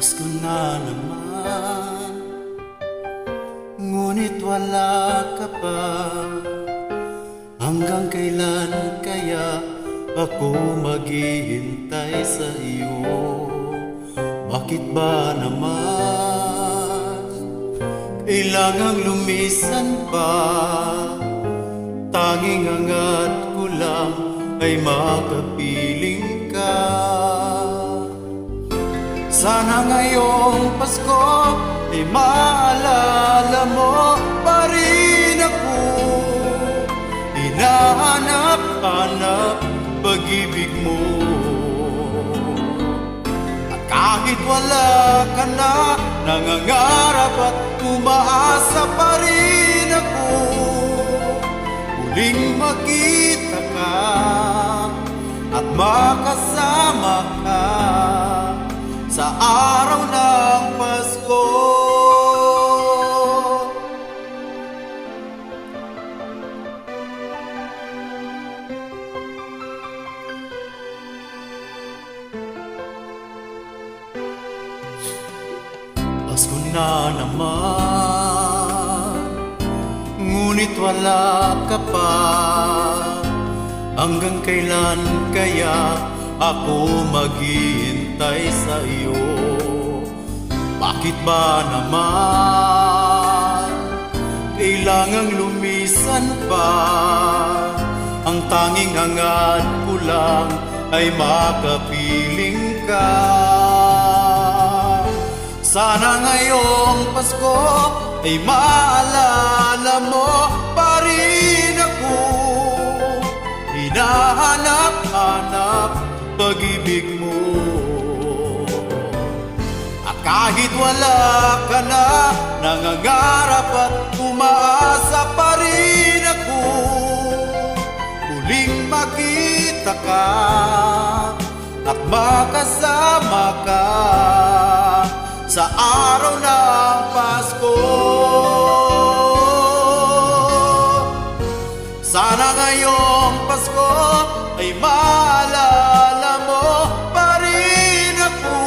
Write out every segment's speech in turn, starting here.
Pasko na naman, ngunit wala ka pa. Hanggang kailan kaya ako maghihintay sa iyo? Bakit ba naman kailangang lumisan pa? Tanging angat ko lang ay makapiling ka. Sana ngayong Pasko ay maalala mo pa rin ako. Hinahanap-hanap pag-ibig mo. At kahit wala ka na, nangangarap at umaasa pa rin ako. Muling makita ka at makasama ka sa araw ng Pasko. Pasko na naman, ngunit wala ka pa. Hanggang kailan kaya ako maghihintay sa iyo? Bakit ba naman kailangang lumisan pa? Ang tanging hangad ko lang ay makapiling ka. Sana ngayong Pasko ay maalala mo pa rin ako. Hinahanap-hanap pag-ibig mo. At kahit wala ka na, nangangarap at umaasa pa rin ako. Muling makita ka at makasama ka sa araw ng Pasko. Sana ngayong Pasko ay maalala mo pa rin ako.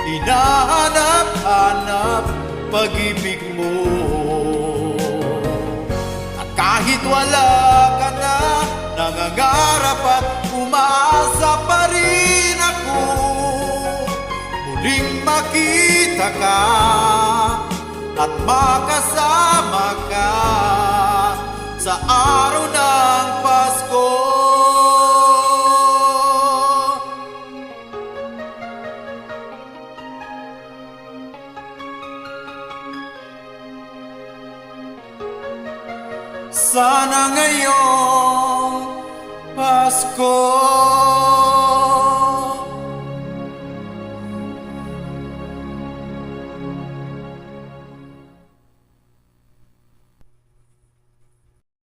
Hinahanap-hanap pag-ibig mo. At kahit wala ka na, nangangarap at umaasa pa rin ako. Muling makita ka at makasama ka sa araw ng Pasko. Sana ngayon